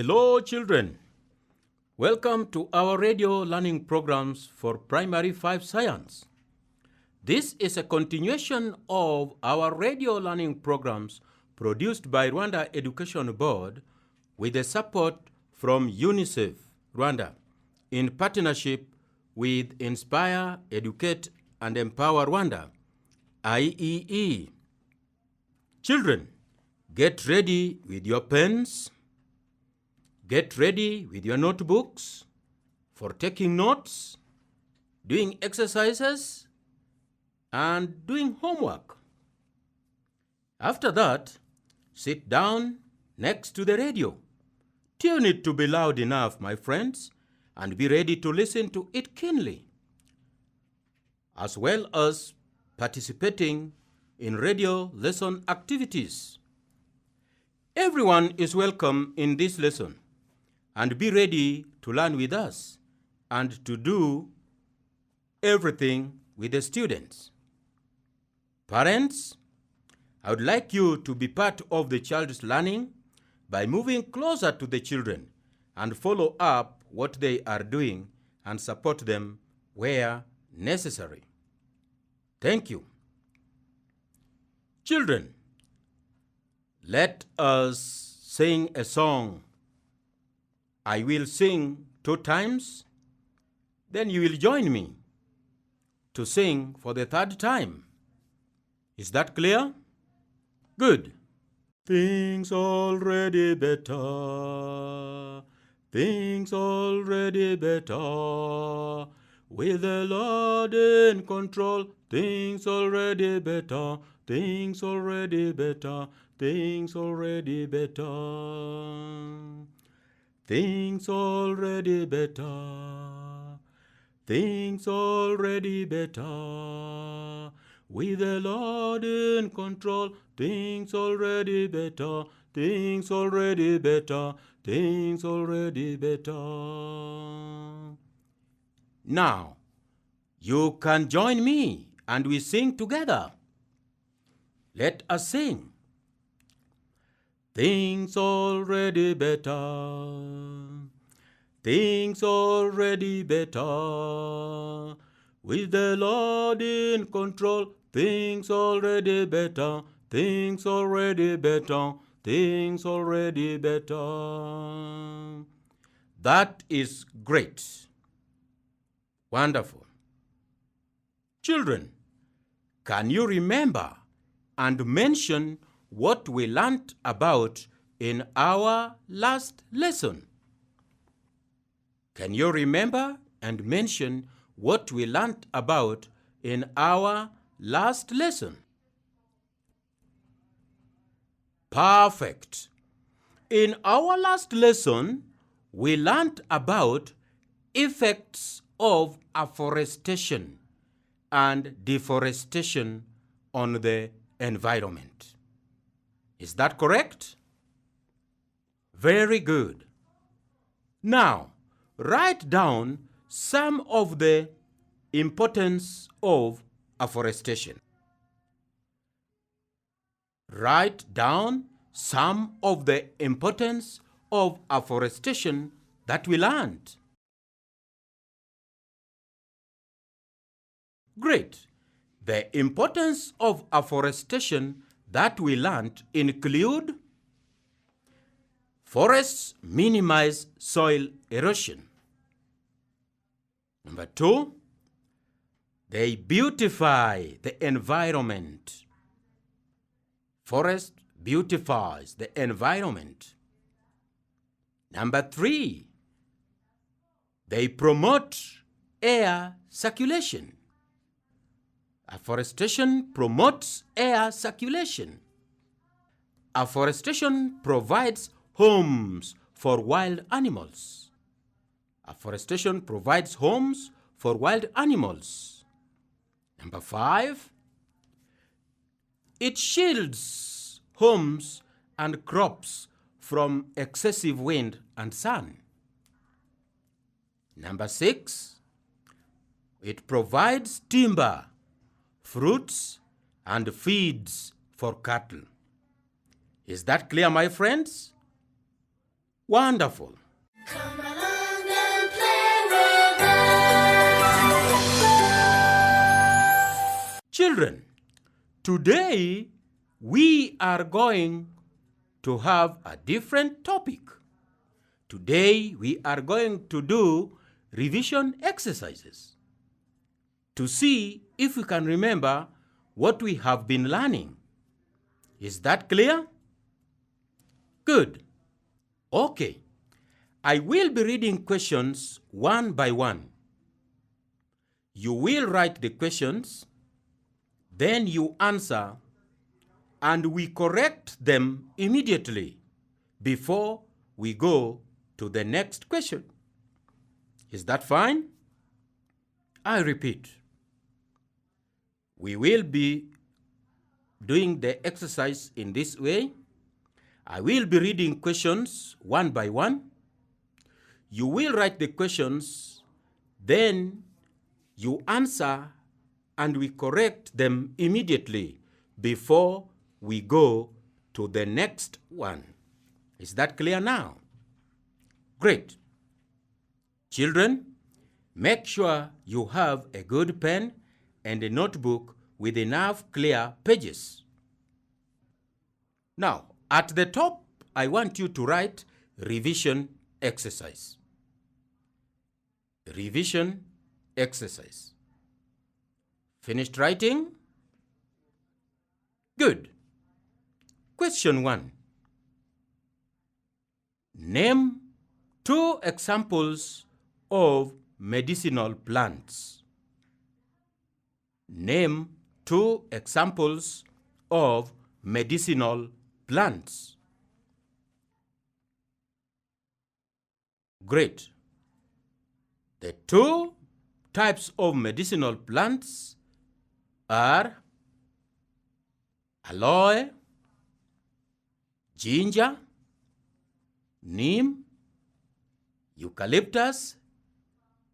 Hello, children. Welcome to our radio learning programs for Primary 5 Science. This is a continuation of our radio learning programs produced by Rwanda Education Board with the support from UNICEF, Rwanda, in partnership with Inspire, Educate and Empower Rwanda, IEE. Children, get ready with your pens. Get ready with your notebooks for taking notes, doing exercises, and doing homework. After that, sit down next to the radio. Tune it to be loud enough, my friends, and be ready to listen to it keenly, as well as participating in radio lesson activities. Everyone is welcome in this lesson. And be ready to learn with us and to do everything with the students. Parents, I would like you to be part of the child's learning by moving closer to the children and follow up what they are doing and support them where necessary. Thank you. Children, let us sing a song. I will sing 2 times, then you will join me to sing for the 3rd time. Is that clear? Good. Things already better, things already better, with the Lord in control, things already better, things already better, things already better. Things already better, things already better, with the Lord in control, things already better, things already better, things already better. Now, you can join me and we sing together. Let us sing. Things already better, things already better, with the Lord in control, things already better, things already better, things already better. That is great. Wonderful. Children, can you remember and mention what we learned about in our last lesson? Can you remember and mention what we learned about in our last lesson? Perfect. In our last lesson, we learned about effects of afforestation and deforestation on the environment. Is that correct? Very good. Now, write down some of the importance of afforestation. Write down some of the importance of afforestation that we learned. Great. The importance of afforestation that we learned include: forests minimize soil erosion. Number 2, they beautify the environment. Forest beautifies the environment. Number 3, they promote air circulation. Afforestation promotes air circulation. Afforestation provides homes for wild animals. Afforestation provides homes for wild animals. Number 5, it shields homes and crops from excessive wind and sun. Number 6, it provides timber, fruits, and feeds for cattle. Is that clear, my friends? Wonderful. Come along and play with us. Children, today we are going to have a different topic. Today we are going to do revision exercises to see if we can remember what we have been learning. Is that clear? Good. Okay. I will be reading questions one by one. You will write the questions, then you answer, and we correct them immediately before we go to the next question. Is that fine? I repeat. We will be doing the exercise in this way. I will be reading questions one by one. You will write the questions, then you answer, and we correct them immediately before we go to the next one. Is that clear now? Great. Children, make sure you have a good pen and a notebook with enough clear pages. Now, at the top, I want you to write revision exercise. Revision exercise. Finished writing? Good. Question 1. Name 2 examples of medicinal plants. Name 2 examples of medicinal plants. Great. The 2 types of medicinal plants are aloe, ginger, neem, eucalyptus,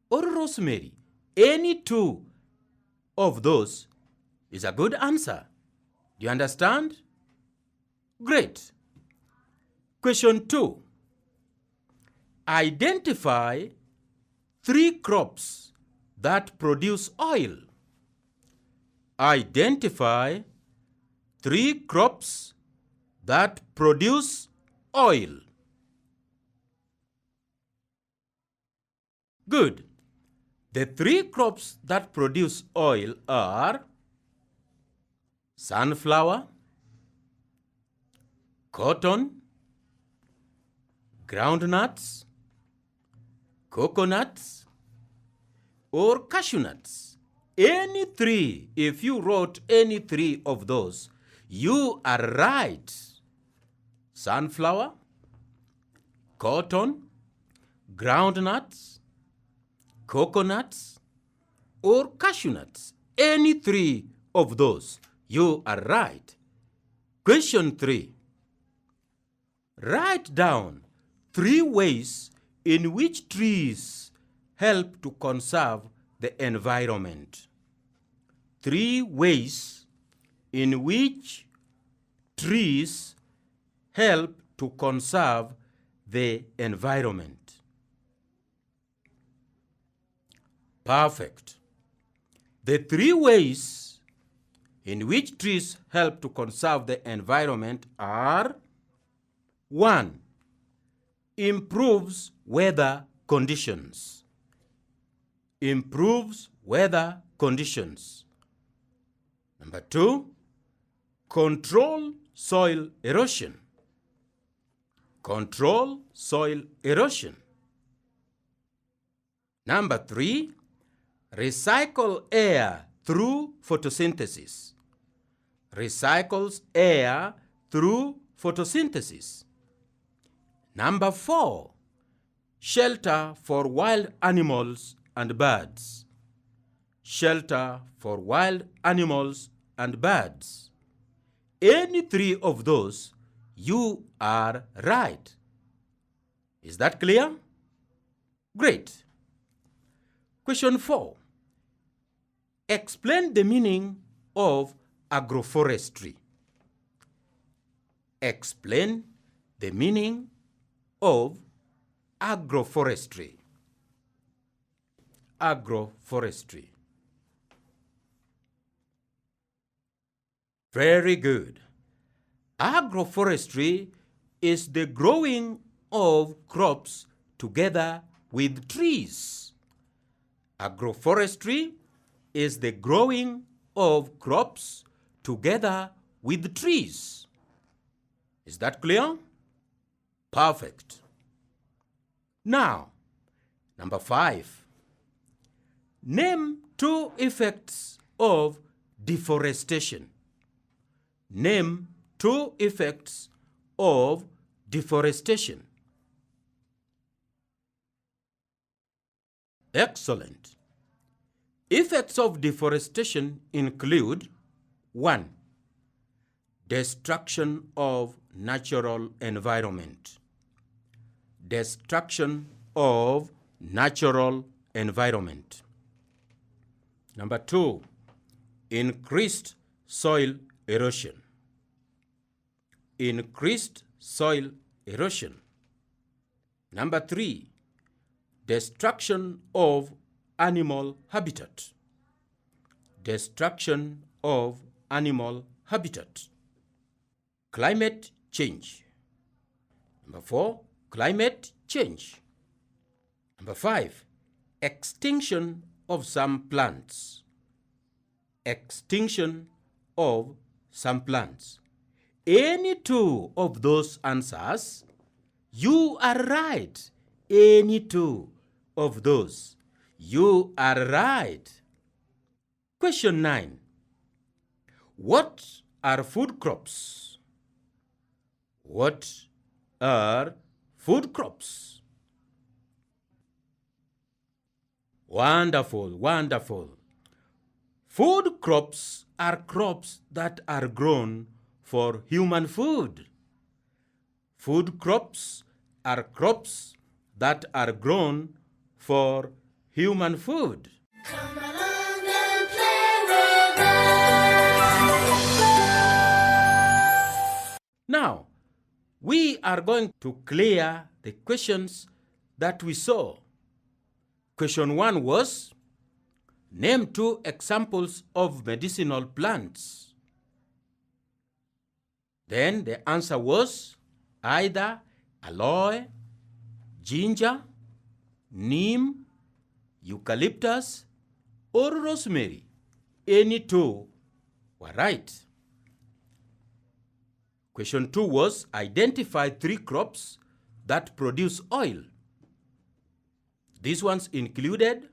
or rosemary. Any 2 of those is a good answer. Do you understand? Great. Question 2. Identify 3 crops that produce oil. Identify 3 crops that produce oil. Good. The 3 crops that produce oil are sunflower, cotton, groundnuts, coconuts, or cashew nuts. Any 3, if you wrote any 3 of those, you are right. Sunflower, cotton, groundnuts, coconuts, or cashew nuts. Any 3 of those, you are right. Question 3. Write down 3 ways in which trees help to conserve the environment. 3 ways in which trees help to conserve the environment. Perfect. The 3 ways in which trees help to conserve the environment are: 1. Improves weather conditions. Improves weather conditions. Number 2, control soil erosion. Control soil erosion. Number 3, recycle air through photosynthesis. Recycles air through photosynthesis. Number 4, shelter for wild animals and birds. Shelter for wild animals and birds. Any 3 of those, you are right. Is that clear? Great. Question 4. Explain the meaning of agroforestry. Explain the meaning of agroforestry? Agroforestry. Very good. Agroforestry is the growing of crops together with trees. Agroforestry is the growing of crops together with trees. Is that clear? Perfect. Now, number 5. Name 2 effects of deforestation. Name 2 effects of deforestation. Excellent. Effects of deforestation include 1. Destruction of natural environment. Destruction of natural environment. Number 2. Increased soil erosion. Increased soil erosion. Number 3. Destruction of animal habitat. Destruction of animal habitat. Climate change. Number 4. Climate change. Number 5. Extinction of some plants. Extinction of some plants. Any 2 of those answers, you are right. Any 2 of those, you are right. Question 9. What are food crops? What are food crops? Wonderful, wonderful. Food crops are crops that are grown for human food. Food crops are crops that are grown for human food. Come along and play with us. Now, we are going to clear the questions that we saw. Question 1 was, name 2 examples of medicinal plants. Then the answer was either aloe, ginger, neem, eucalyptus, or rosemary. Any 2 were right. Question 2 was identify 3 crops that produce oil. These ones included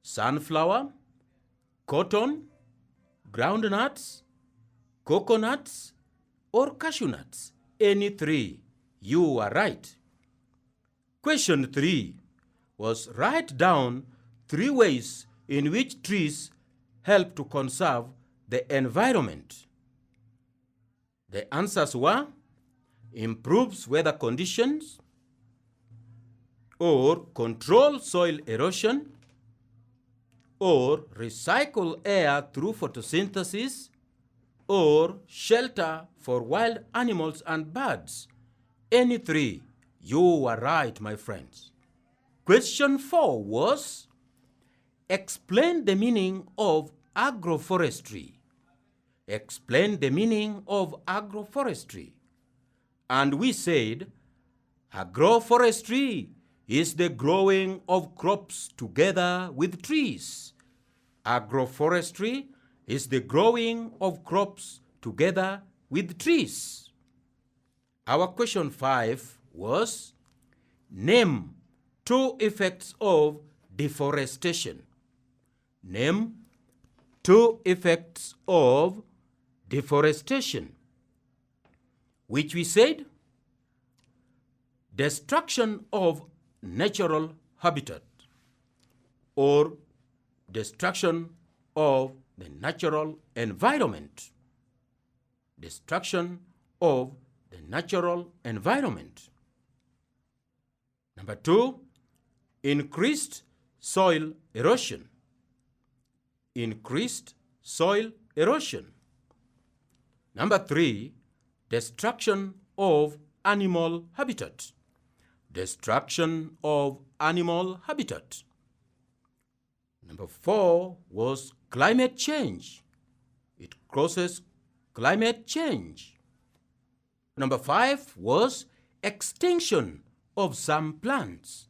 sunflower, cotton, groundnuts, coconuts, or cashew nuts. Any 3, you are right. Question 3 was write down 3 ways in which trees help to conserve the environment. The answers were improves weather conditions, or control soil erosion, or recycle air through photosynthesis, or shelter for wild animals and birds. Any 3, you were right, my friends. Question 4 was, explain the meaning of agroforestry. Explain the meaning of agroforestry. And we said, agroforestry is the growing of crops together with trees. Agroforestry is the growing of crops together with trees. Our question 5 was, name 2 effects of deforestation. Name 2 effects of deforestation, which we said, destruction of natural habitat, or destruction of the natural environment. Destruction of the natural environment. Number 2, increased soil erosion. Increased soil erosion. Number 3, destruction of animal habitat. destruction of animal habitat. Number 4 was climate change. It causes climate change. Number 5 was extinction of some plants.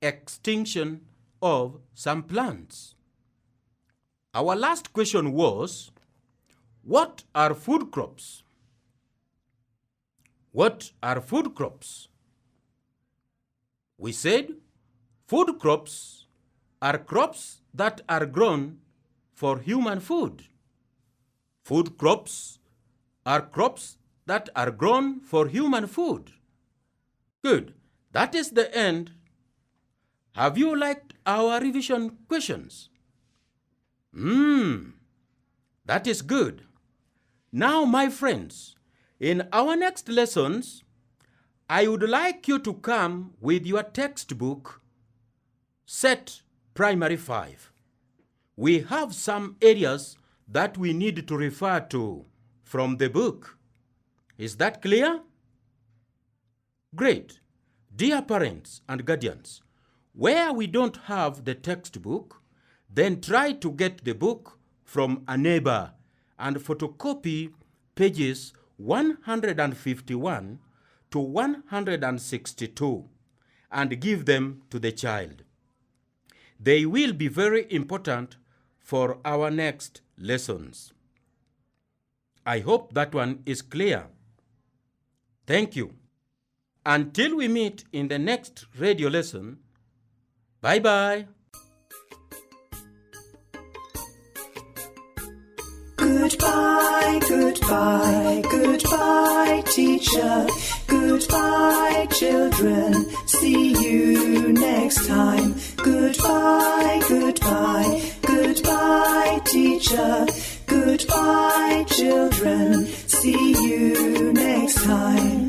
Extinction of some plants. Our last question was, what are food crops? What are food crops? We said food crops are crops that are grown for human food. Food crops are crops that are grown for human food. Good. That is the end. Have you liked our revision questions? That is good. Now, my friends, in our next lessons, I would like you to come with your textbook, Set Primary 5. We have some areas that we need to refer to from the book. Is that clear? Great. Dear parents and guardians, where we don't have the textbook, then try to get the book from a neighbor and photocopy pages 151 to 162 and give them to the child. They will be very important for our next lessons. I hope that one is clear. Thank you. Until we meet in the next radio lesson, bye-bye. Goodbye, goodbye, goodbye, teacher. Goodbye, children. See you next time. Goodbye, goodbye, goodbye, teacher. Goodbye, children. See you next time.